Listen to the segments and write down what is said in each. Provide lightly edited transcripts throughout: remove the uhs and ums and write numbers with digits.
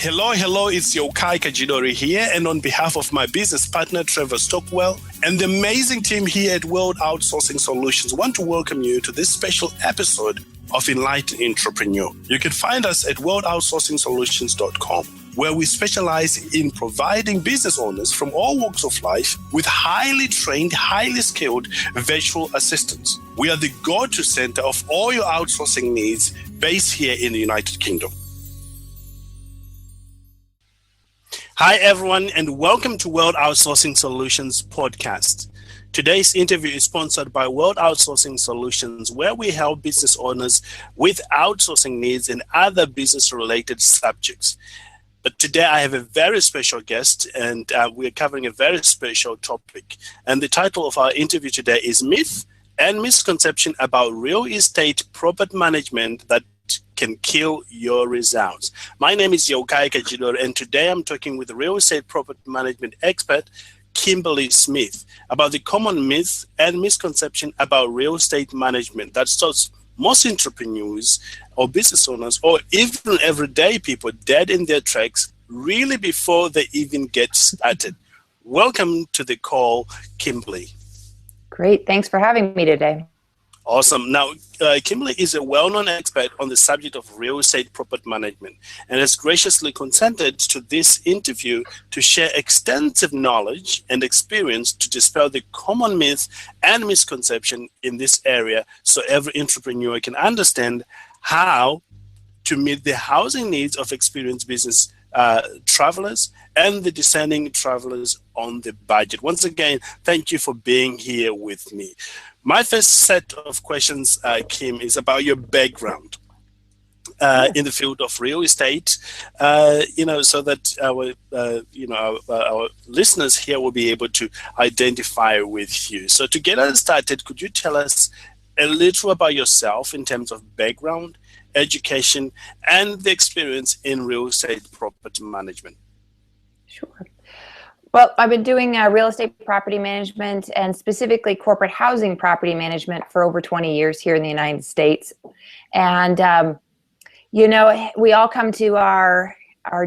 Hello, it's Yokai Kajidori here, and on behalf of my business partner, Trevor Stockwell, and the amazing team here at World Outsourcing Solutions, I want to welcome you to this special episode of Enlightened Entrepreneur. You can find us at worldoutsourcingsolutions.com, where we specialize in providing business owners from all walks of life with highly trained, highly skilled virtual assistants. We are the go-to center of all your outsourcing needs based here in the United Kingdom. Hi, everyone, and welcome to World Outsourcing Solutions podcast. Today's interview is sponsored by World Outsourcing Solutions, where we help business owners with outsourcing needs and other business-related subjects. But today I have a very special guest, and we're covering a very special topic. And the title of our interview today is Myth and Misconception about Real Estate Property Management that can kill your results. My name is Yokai Kajidor, and today I'm talking with real estate property management expert Kimberly Smith about the common myths and misconception about real estate management that stops most entrepreneurs or business owners or even everyday people dead in their tracks really before they even get started. Welcome to the call, Kimberly. Great. Thanks for having me today. Awesome. Now, Kimberly is a well-known expert on the subject of real estate property management and has graciously consented to this interview to share extensive knowledge and experience to dispel the common myths and misconception in this area so every entrepreneur can understand how to meet the housing needs of experienced business travelers and the discerning travelers on the budget. Once again, thank you for being here with me. My first set of questions, Kim, is about your background in the field of real estate, so that our listeners here will be able to identify with you. So to get us started, could you tell us a little about yourself in terms of background, education, and the experience in real estate property management? Sure. Well, I've been doing real estate property management and specifically corporate housing property management for over 20 years here in the United States. And, we all come to our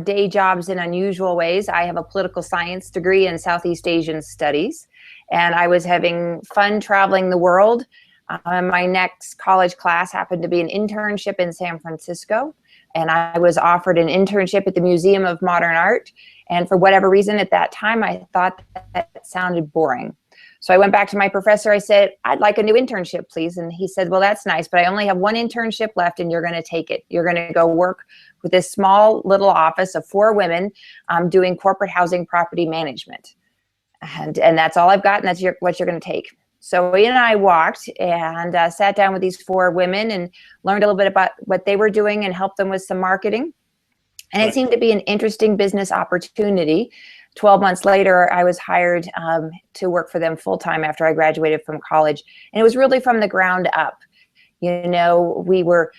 day jobs in unusual ways. I have a political science degree in Southeast Asian studies, and I was having fun traveling the world. My next college class happened to be an internship in San Francisco, and I was offered an internship at the Museum of Modern Art. And for whatever reason at that time, I thought that sounded boring. So I went back to my professor. I said, I'd like a new internship, please. And he said, well, that's nice, but I only have one internship left and you're going to take it. You're going to go work with this small little office of 4 women doing corporate housing property management. And that's all I've got, and that's what you're going to take. So Ian and I walked and sat down with these 4 women and learned a little bit about what they were doing and helped them with some marketing. And it seemed to be an interesting business opportunity. 12 months later, I was hired to work for them full-time after I graduated from college. And it was really from the ground up. We were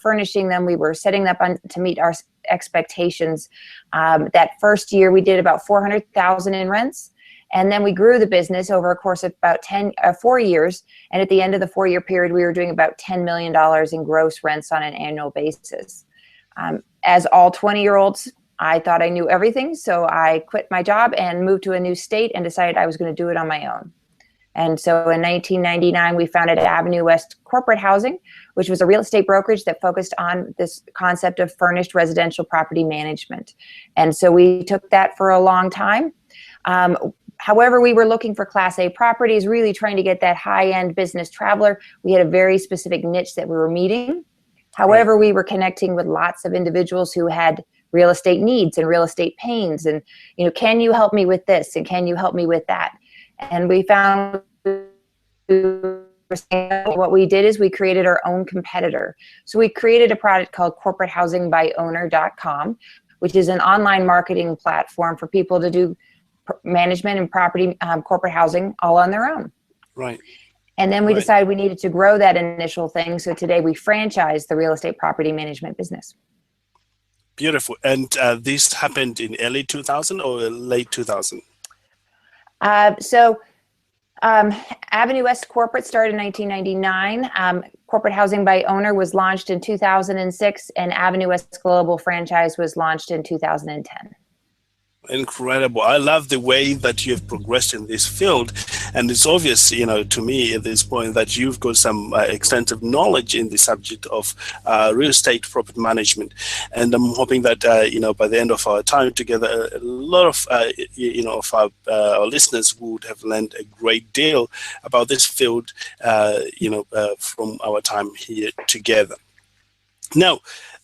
furnishing them. We were setting them up to meet our expectations. That first year, we did about $400,000 in rents. And then we grew the business over a course of about 4 years. And at the end of the 4-year period, we were doing about $10 million in gross rents on an annual basis. As all 20-year-olds, I thought I knew everything. So I quit my job and moved to a new state and decided I was going to do it on my own. And so in 1999, we founded Avenue West Corporate Housing, which was a real estate brokerage that focused on this concept of furnished residential property management. And so we took that for a long time. However, we were looking for Class A properties, really trying to get that high-end business traveler. We had a very specific niche that we were meeting. However, we were connecting with lots of individuals who had real estate needs and real estate pains. And, can you help me with this? And can you help me with that? And we found what we did is we created our own competitor. So we created a product called corporatehousingbyowner.com, which is an online marketing platform for people to do management and property corporate housing all on their own. Right. And then we decided we needed to grow that initial thing. So today we franchise the real estate property management business. Beautiful. And this happened in early 2000 or late 2000? Avenue West Corporate started in 1999. Corporate Housing by Owner was launched in 2006, and Avenue West Global Franchise was launched in 2010. Incredible. I love the way that you've progressed in this field, and it's obvious, to me at this point that you've got some extensive knowledge in the subject of real estate property management. And I'm hoping that by the end of our time together, a lot of of our listeners would have learned a great deal about this field, from our time here together. Now,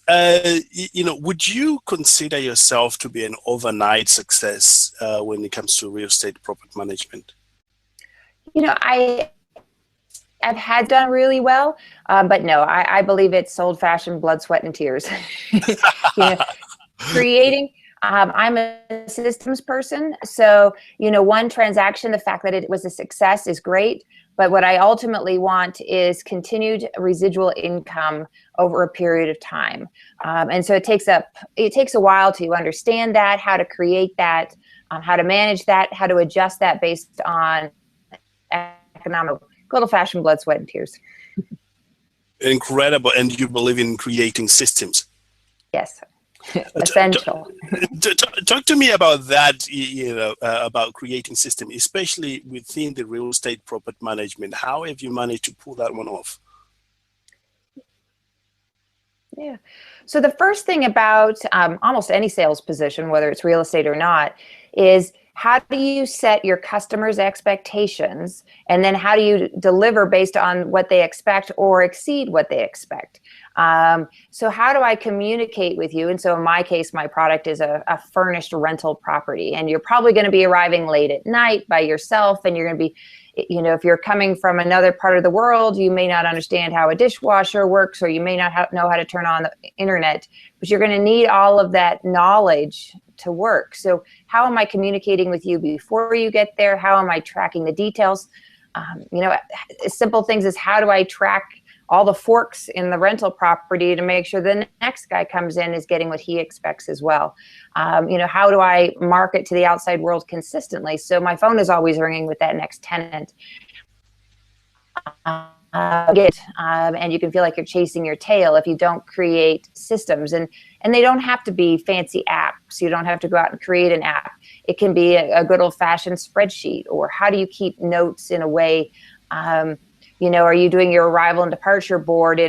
would you consider yourself to be an overnight success when it comes to real estate property management? I've had done really well, but no, I believe it's old-fashioned blood, sweat, and tears. Creating. I'm a systems person, so one transaction, the fact that it was a success is great. But what I ultimately want is continued residual income over a period of time. And so it takes a while to understand that, how to create that, how to manage that, how to adjust that based on economic, good old-fashioned blood, sweat, and tears. Incredible. And you believe in creating systems? Yes. Essential. Talk to me about that, about creating system, especially within the real estate property management. How have you managed to pull that one off? Yeah. So the first thing about almost any sales position, whether it's real estate or not, is how do you set your customers' expectations, and then how do you deliver based on what they expect or exceed what they expect? So how do I communicate with you? And so in my case, my product is a furnished rental property, and you're probably going to be arriving late at night by yourself, and you're going to be, if you're coming from another part of the world, you may not understand how a dishwasher works, or you may not know how to turn on the internet, but you're going to need all of that knowledge to work. So how am I communicating with you before you get there? How am I tracking the details? Simple things as, how do I track all the forks in the rental property to make sure the next guy comes in is getting what he expects as well? How do I market to the outside world consistently so my phone is always ringing with that next tenant? And you can feel like you're chasing your tail if you don't create systems. And they don't have to be fancy apps. You don't have to go out and create an app. It can be a good old-fashioned spreadsheet. Or how do you keep notes in a way, are you doing your arrival and departure board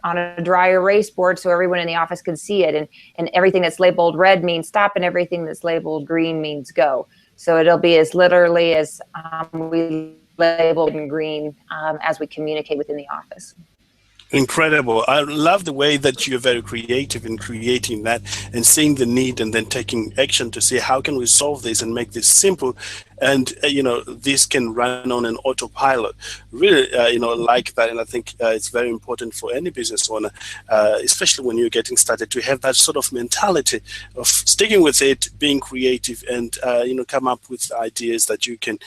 on a dry erase board so everyone in the office can see it? And everything that's labeled red means stop, and everything that's labeled green means go. So it'll be as literally as we labeled in green as we communicate within the office. Incredible. I love the way that you're very creative in creating that and seeing the need and then taking action to see how can we solve this and make this simple. And, this can run on an autopilot. Really, like that. And I think it's very important for any business owner, especially when you're getting started, to have that sort of mentality of sticking with it, being creative, and, come up with ideas that you can,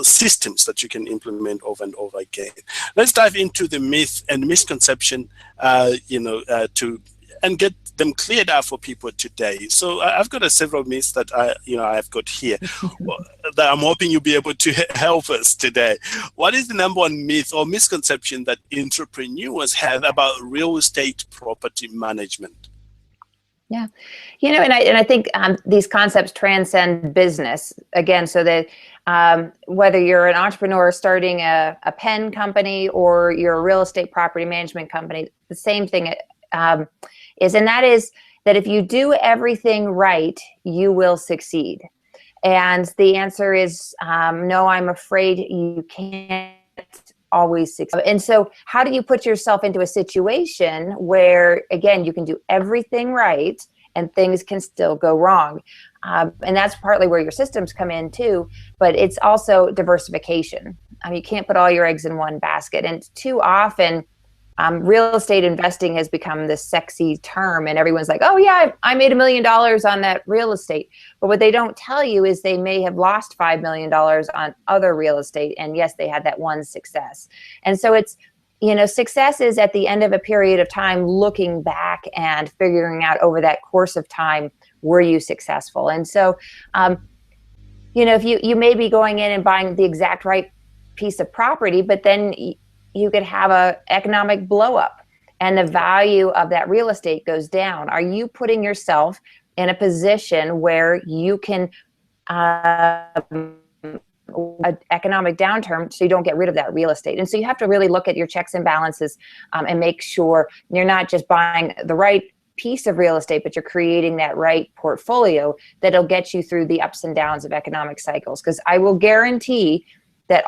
systems that you can implement over and over again. Let's dive into the myth and misconception, and get them cleared up for people today. So I've got several myths that I've got here that I'm hoping you'll be able to help us today. What is the number one myth or misconception that entrepreneurs have about real estate property management? Yeah, and I think these concepts transcend business again. So that whether you're an entrepreneur starting a pen company or you're a real estate property management company, the same thing is that if you do everything right, you will succeed. And the answer is no. I'm afraid you can't always succeed. And so how do you put yourself into a situation where, again, you can do everything right and things can still go wrong? And that's partly where your systems come in too, but it's also diversification. You can't put all your eggs in one basket. And too often, real estate investing has become this sexy term, and everyone's like, oh yeah, I made $1 million on that real estate. But what they don't tell you is they may have lost $5 million on other real estate. And yes, they had that one success. And so it's, success is at the end of a period of time, looking back and figuring out over that course of time, were you successful? And so, if you may be going in and buying the exact right piece of property, but then you could have a economic blow up and the value of that real estate goes down. Are you putting yourself in a position where you can an economic downturn so you don't get rid of that real estate? And so you have to really look at your checks and balances and make sure you're not just buying the right piece of real estate, but you're creating that right portfolio that'll get you through the ups and downs of economic cycles. Because I will guarantee that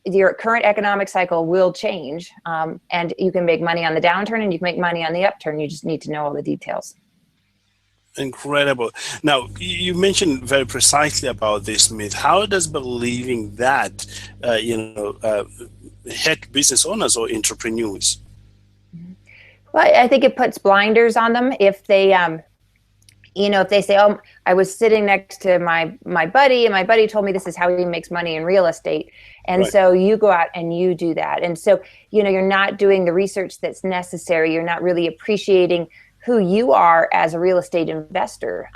your current economic cycle will change, and you can make money on the downturn and you can make money on the upturn. You just need to know all the details. Incredible. Now, you mentioned very precisely about this myth. How does believing that, hurt business owners or entrepreneurs? Well, I think it puts blinders on them if they, if they say, "Oh, I was sitting next to my buddy, and my buddy told me this is how he makes money in real estate," and right. So you go out and you do that, and so you're not doing the research that's necessary. You're not really appreciating who you are as a real estate investor.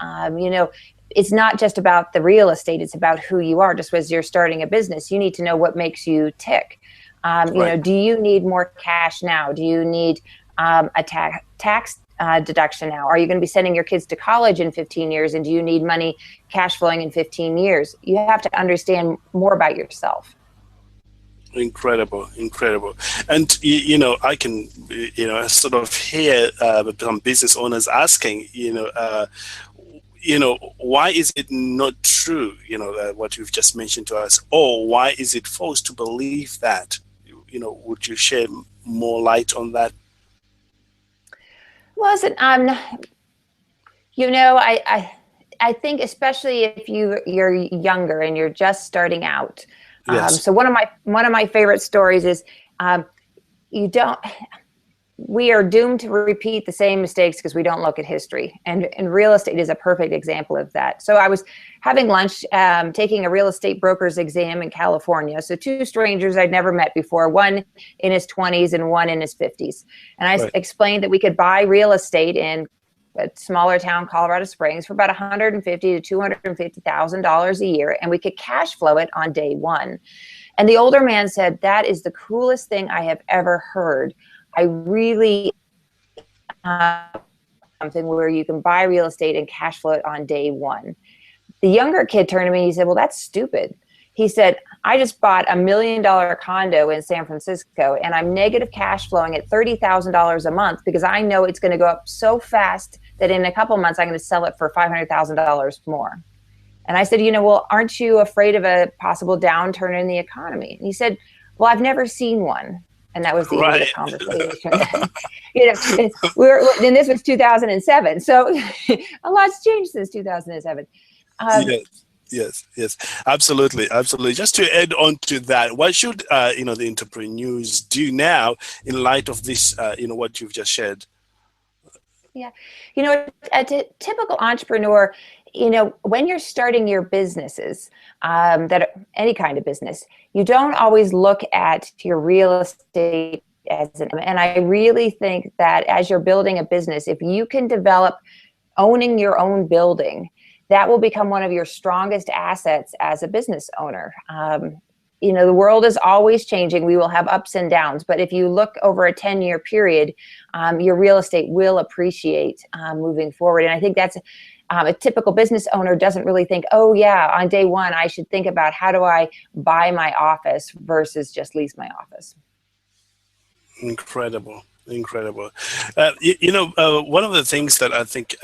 It's not just about the real estate; it's about who you are. Just as you're starting a business, you need to know what makes you tick. Right. Do you need more cash now? Do you need a tax deduction now? Are you going to be sending your kids to college in 15 years? And do you need money cash flowing in 15 years? You have to understand more about yourself. Incredible. And, I can, sort of hear some business owners asking, why is it not true, what you've just mentioned to us? Or why is it false to believe that? Would you shed more light on that? Well, I think especially if you're younger and you're just starting out. Yes. So one of my favorite stories is we are doomed to repeat the same mistakes because we don't look at history. And real estate is a perfect example of that. So I was having lunch, taking a real estate broker's exam in California. So two strangers I'd never met before, one in his 20s and one in his 50s. And I explained that we could buy real estate in a smaller town, Colorado Springs, for about $150,000 to $250,000 a year, and we could cash flow it on day one. And the older man said, "That is the coolest thing I have ever heard. I really something where you can buy real estate and cash flow it on day one." The younger kid turned to me and he said, "Well, that's stupid." He said, "I just bought $1 million condo in San Francisco and I'm negative cash flowing at $30,000 a month because I know it's going to go up so fast that in a couple months I'm going to sell it for $500,000 more." And I said, "Well, aren't you afraid of a possible downturn in the economy?" And he said, "Well, I've never seen one." And that was the end of the conversation. And this was 2007. So a lot's changed since 2007. Yes, absolutely. Just to add on to that, what should the entrepreneurs do now in light of this? What you've just shared. Yeah, a typical entrepreneur, when you're starting your businesses, any kind of business, you don't always look at your real estate and I really think that as you're building a business, if you can develop owning your own building, that will become one of your strongest assets as a business owner. The world is always changing. We will have ups and downs, but if you look over a 10-year period, your real estate will appreciate moving forward. And I think that's a typical business owner doesn't really think, "Oh yeah, on day one, I should think about how do I buy my office versus just lease my office." Incredible. One of the things that I think,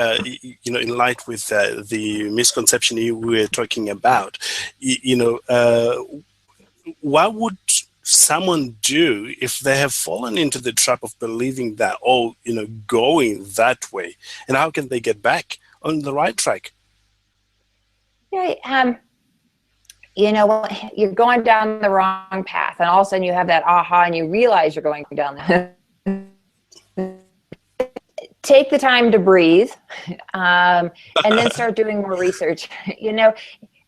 in light with the misconception you were talking about, what would someone do if they have fallen into the trap of believing that, going that way, and how can they get back on the right track? Yeah, you're going down the wrong path, and all of a sudden you have that aha, and you realize you're going down that. Take the time to breathe, and then start doing more research.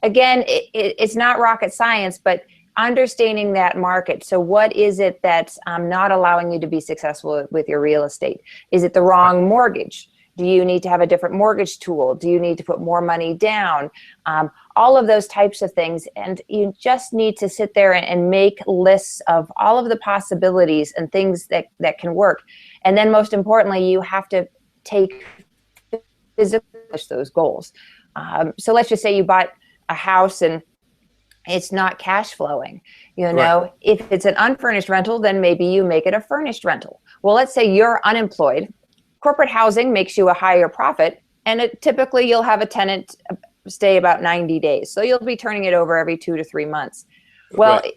Again, it's not rocket science, but understanding that market. So what is it that's not allowing you to be successful with your real estate? Is it the wrong mortgage? Do you need to have a different mortgage tool? Do you need to put more money down? All of those types of things. And you just need to sit there and make lists of all of the possibilities and things that can work. And then most importantly, you have to take physically those goals. So let's just say you bought a house and it's not cash flowing. Right. If it's an unfurnished rental, then maybe you make it a furnished rental. Well, let's say you're unemployed. Corporate housing makes you a higher profit, and typically you'll have a tenant stay about 90 days. So you'll be turning it over every 2 to 3 months. Well, Right.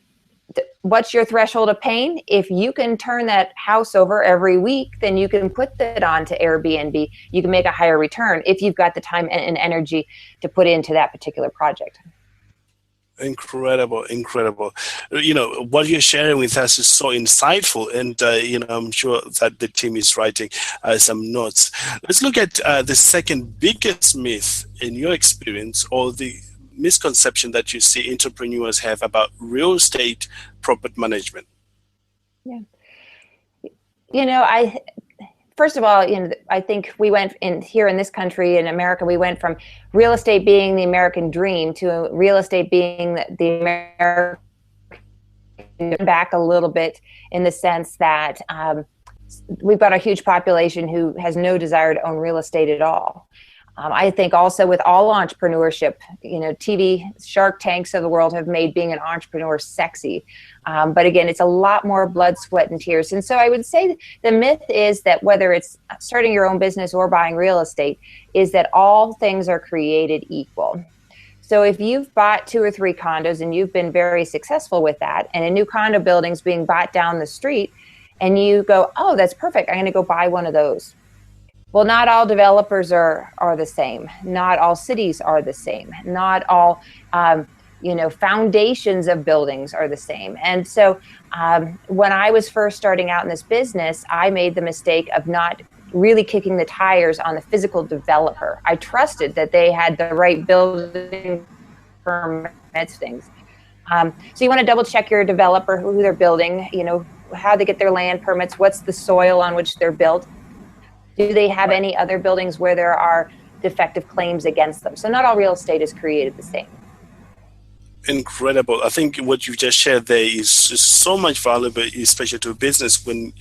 what's your threshold of pain? If you can turn that house over every week, then you can put that onto Airbnb. You can make a higher return if you've got the time and energy to put into that particular project. Incredible. What you're sharing with us is so insightful, and I'm sure that the team is writing some notes. Let's look at the second biggest myth in your experience, or the misconception that you see entrepreneurs have about real estate property management. Yeah. First of all, I think we went here in this country, in America, we went from real estate being the American dream to real estate being the American, back a little bit in the sense that we've got a huge population who has no desire to own real estate at all. I think also with all entrepreneurship, TV Shark Tanks of the world have made being an entrepreneur sexy. But again, it's a lot more blood, sweat, and tears. And so I would say the myth is that whether it's starting your own business or buying real estate, is that all things are created equal. So if you've bought 2 or 3 condos and you've been very successful with that, and a new condo building's being bought down the street, and you go, oh, that's perfect, I'm going to go buy one of those. Well, not all developers are the same. Not all cities are the same. Not all, foundations of buildings are the same. And so when I was first starting out in this business, I made the mistake of not really kicking the tires on the physical developer. I trusted that they had the right building permits, things. So you want to double check your developer, who they're building, how they get their land permits, what's the soil on which they're built. Do they have any other buildings where there are defective claims against them? So not all real estate is created the same. Incredible. I think what you just shared there is so much valuable, especially to business, when,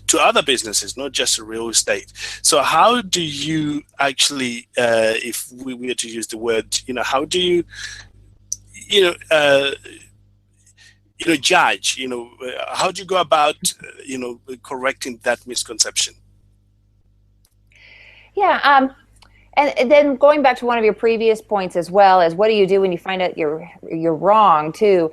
to other businesses, not just real estate. So how do you actually, if we were to use the word, how do you, judge, how do you go about, correcting that misconception? Yeah, and then going back to one of your previous points as well, as what do you do when you find out you're wrong too?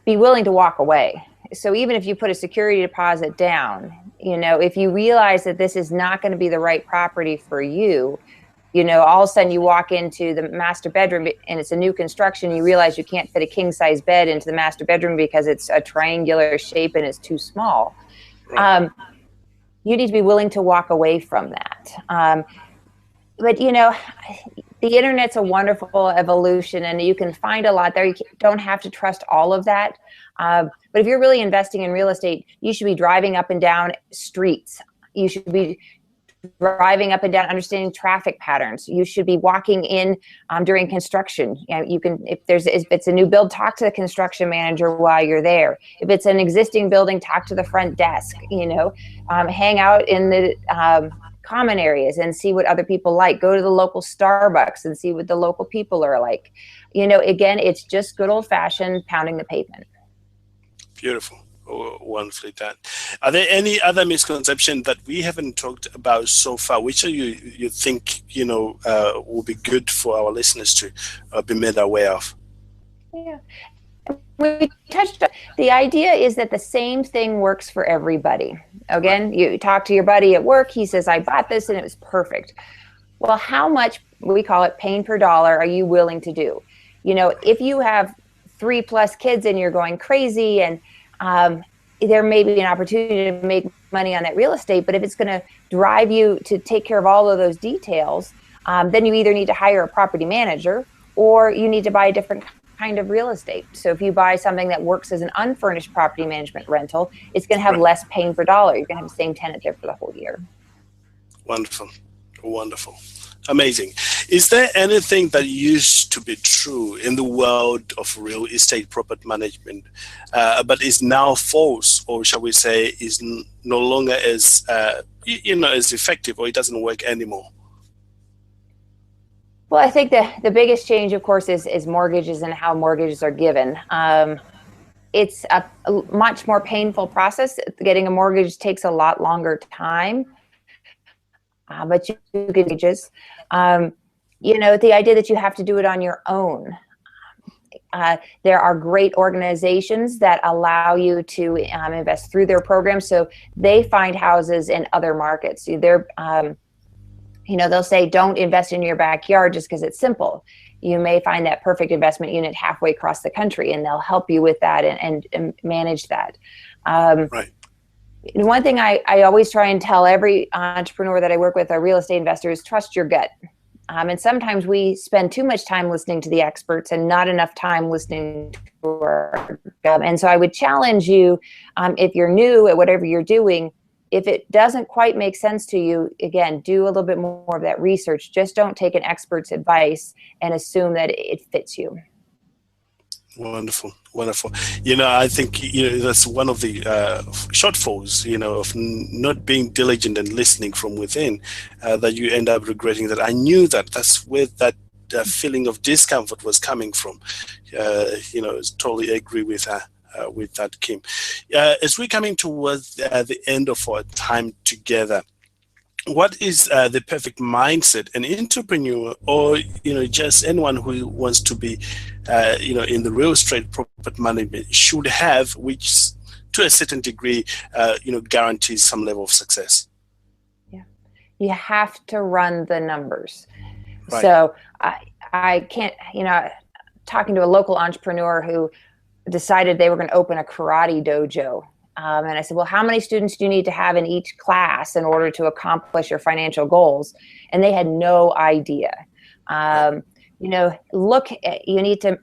Be willing to walk away. So even if you put a security deposit down, if you realize that this is not going to be the right property for you, all of a sudden you walk into the master bedroom and it's a new construction, you realize you can't fit a king size bed into the master bedroom because it's a triangular shape and it's too small. Right. You need to be willing to walk away from that. But, the internet's a wonderful evolution and you can find a lot there. You don't have to trust all of that. But if you're really investing in real estate, you should be driving up and down streets. You should be driving up and down, understanding traffic patterns. You should be walking in during construction. You can, if it's a new build, talk to the construction manager while you're there. If it's an existing building, talk to the front desk. Hang out in the common areas and see what other people like. Go to the local Starbucks and see what the local people are like. Again, it's just good old fashioned pounding the pavement. Beautiful. Wonderfully done. Are there any other misconceptions that we haven't talked about so far, which you think will be good for our listeners to be made aware of? Yeah, we touched on the idea is that the same thing works for everybody. Again, you talk to your buddy at work, he says, I bought this and it was perfect. Well, how much, we call it pain per dollar, are you willing to do? If you have 3+ kids and you're going crazy and there may be an opportunity to make money on that real estate, but if it's going to drive you to take care of all of those details, then you either need to hire a property manager or you need to buy a different kind of real estate. So if you buy something that works as an unfurnished property management rental, it's going to have less pain per dollar. You're going to have the same tenant there for the whole year. Wonderful. Wonderful. Amazing. Is there anything that used to be true in the world of real estate property management, but is now false, or shall we say, is no longer as as effective, or it doesn't work anymore? Well, I think the biggest change, of course, is mortgages and how mortgages are given. It's a much more painful process. Getting a mortgage takes a lot longer time. But you get wages. The idea that you have to do it on your own. There are great organizations that allow you to invest through their programs. So they find houses in other markets. They'll say, don't invest in your backyard just because it's simple. You may find that perfect investment unit halfway across the country, and they'll help you with that and manage that. Right. One thing I always try and tell every entrepreneur that I work with, a real estate investor, is trust your gut. And sometimes we spend too much time listening to the experts and not enough time listening to our gut. And so I would challenge you, if you're new at whatever you're doing, if it doesn't quite make sense to you, again, do a little bit more of that research. Just don't take an expert's advice and assume that it fits you. Wonderful, wonderful. I think that's one of the shortfalls, of not being diligent and listening from within, that you end up regretting that. I knew that's where that feeling of discomfort was coming from. Totally agree with that, Kim. As we're coming towards the end of our time together, what is the perfect mindset an entrepreneur, or just anyone who wants to be in the real estate property management should have, which to a certain degree guarantees some level of success? Yeah, you have to run the numbers. Right. So I can't, talking to a local entrepreneur who decided they were going to open a karate dojo. And I said, well, how many students do you need to have in each class in order to accomplish your financial goals? And they had no idea. You need to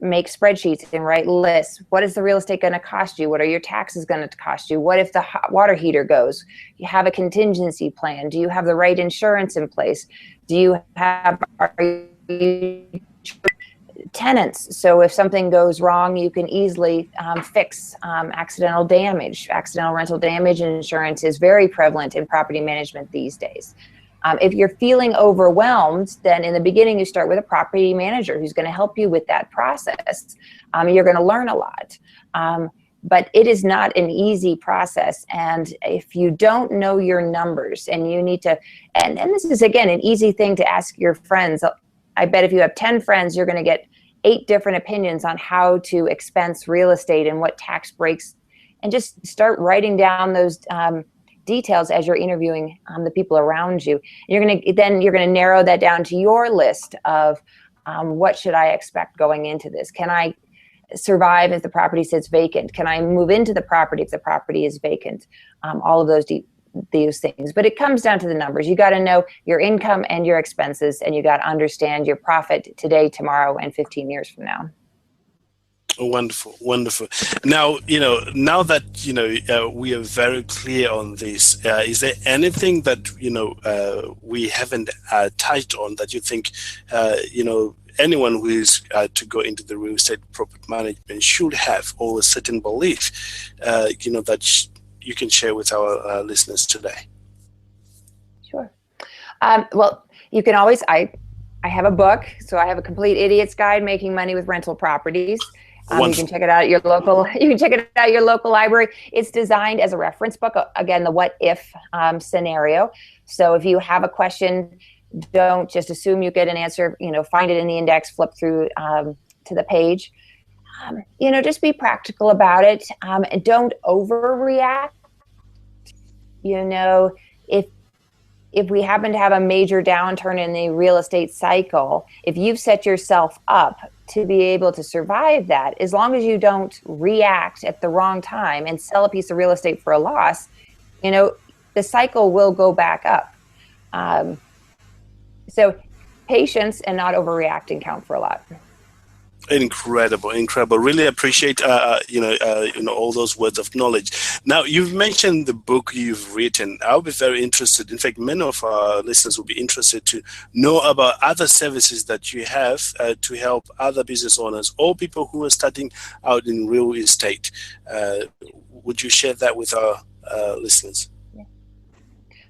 make spreadsheets and write lists. What is the real estate going to cost you? What are your taxes going to cost you? What if the hot water heater goes? You have a contingency plan. Do you have the right insurance in place? Are you tenants? So if something goes wrong, you can easily fix accidental damage. Accidental rental damage insurance is very prevalent in property management these days. If you're feeling overwhelmed, then in the beginning you start with a property manager who's going to help you with that process. You're going to learn a lot. But it is not an easy process. And if you don't know your numbers, and you need to, and this is, again, an easy thing to ask your friends. I bet if you have 10 friends, you're going to get 8 different opinions on how to expense real estate and what tax breaks, and just start writing down those details as you're interviewing the people around you. You're going to narrow that down to your list of what should I expect going into this? Can I survive if the property sits vacant? Can I move into the property if the property is vacant? All of those things. But it comes down to the numbers. You got to know your income and your expenses, and you got to understand your profit today, tomorrow, and 15 years from now. Oh, wonderful, wonderful. Now, now that, we are very clear on this, is there anything that, we haven't touched on that you think, anyone who is to go into the real estate property management should have, or a certain belief, that you can share with our listeners today? Sure. Well, you can always, I have a book, so I have a Complete Idiot's Guide, Making Money with Rental Properties. You can check it out at your local. You can check it out at your local library. It's designed as a reference book. Again, the what if scenario. So if you have a question, don't just assume you get an answer. Find it in the index, flip through to the page. Just be practical about it, and don't overreact. If we happen to have a major downturn in the real estate cycle, if you've set yourself up to be able to survive that, as long as you don't react at the wrong time and sell a piece of real estate for a loss, the cycle will go back up. So patience and not overreacting count for a lot. Incredible. Really appreciate all those words of knowledge. Now, you've mentioned the book you've written. I'll be very interested. In fact, many of our listeners will be interested to know about other services that you have to help other business owners or people who are starting out in real estate. Would you share that with our listeners?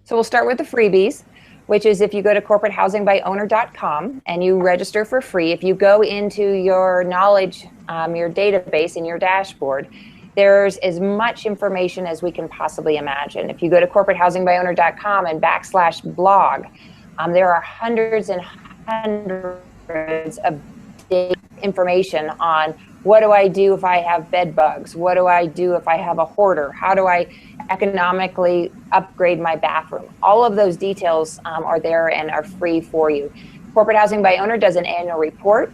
So we'll start with the freebies, which is if you go to corporatehousingbyowner.com and you register for free. If you go into your knowledge, your database in your dashboard, there's as much information as we can possibly imagine. If you go to corporatehousingbyowner.com and /blog, there are hundreds and hundreds of information on what do I do if I have bed bugs? What do I do if I have a hoarder? How do I economically upgrade my bathroom? All of those details are there and are free for you. Corporate Housing by Owner does an annual report.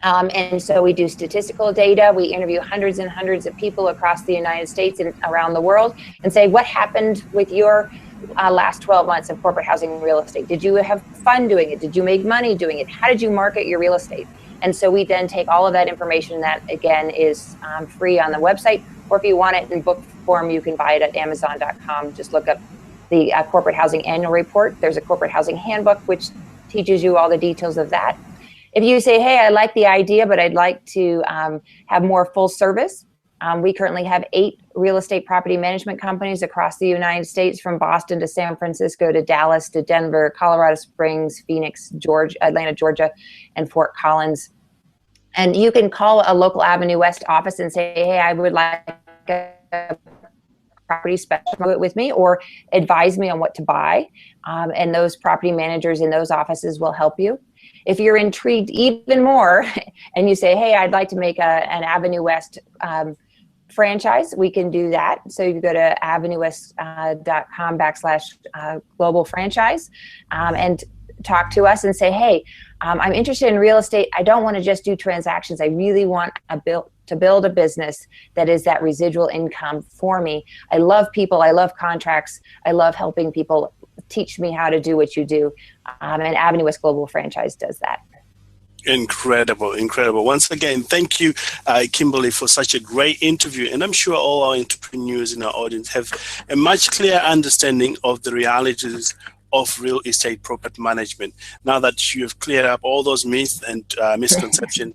And so we do statistical data. We interview hundreds and hundreds of people across the United States and around the world and say, what happened with your last 12 months of corporate housing real estate? Did you have fun doing it? Did you make money doing it? How did you market your real estate? And so we then take all of that information that, again, is free on the website. Or if you want it in book form, you can buy it at Amazon.com. Just look up the Corporate Housing Annual Report. There's a Corporate Housing Handbook, which teaches you all the details of that. If you say, hey, I like the idea, but I'd like to have more full service, we currently have 8 real estate property management companies across the United States, from Boston to San Francisco to Dallas to Denver, Colorado Springs, Phoenix, Atlanta, Georgia, and Fort Collins. And you can call a local Avenue West office and say, hey, I would like a property specialist with me, or advise me on what to buy. And those property managers in those offices will help you. If you're intrigued even more and you say, hey, I'd like to make an Avenue West franchise, we can do that. So you go to avenuewest.com /global franchise and talk to us and say, hey, I'm interested in real estate. I don't want to just do transactions. I really want to build a business that is that residual income for me. I love people. I love contracts. I love helping people. Teach me how to do what you do. And Avenue West Global Franchise does that. Incredible. Once again, thank you, Kimberly, for such a great interview. And I'm sure all our entrepreneurs in our audience have a much clearer understanding of the realities of real estate property management now that you have cleared up all those myths and misconceptions.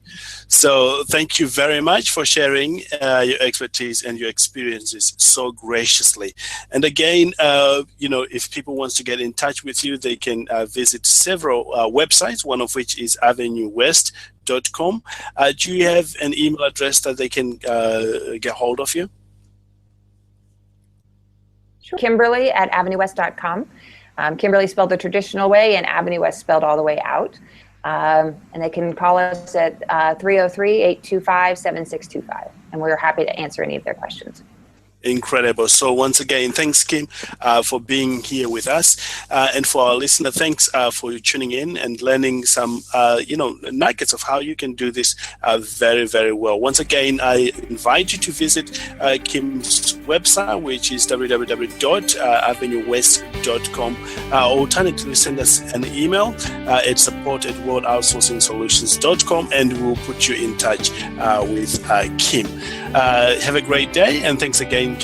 So thank you very much for sharing your expertise and your experiences so graciously. And again, if people want to get in touch with you, they can visit several websites, one of which is avenuewest.com. Do you have an email address that they can get hold of you? Sure. Kimberly at avenuewest.com. Kimberly spelled the traditional way and Avenue West spelled all the way out. And they can call us at 303-825-7625. And we're happy to answer any of their questions. Incredible. So once again, thanks, Kim, for being here with us. And for our listener, thanks for tuning in and learning some, nuggets of how you can do this very, very well. Once again, I invite you to visit Kim's website, which is www.avenuewest.com. Alternatively, send us an email at support@worldoutsourcingsolutions.com, and we'll put you in touch with Kim. Have a great day, and thanks again, Kim.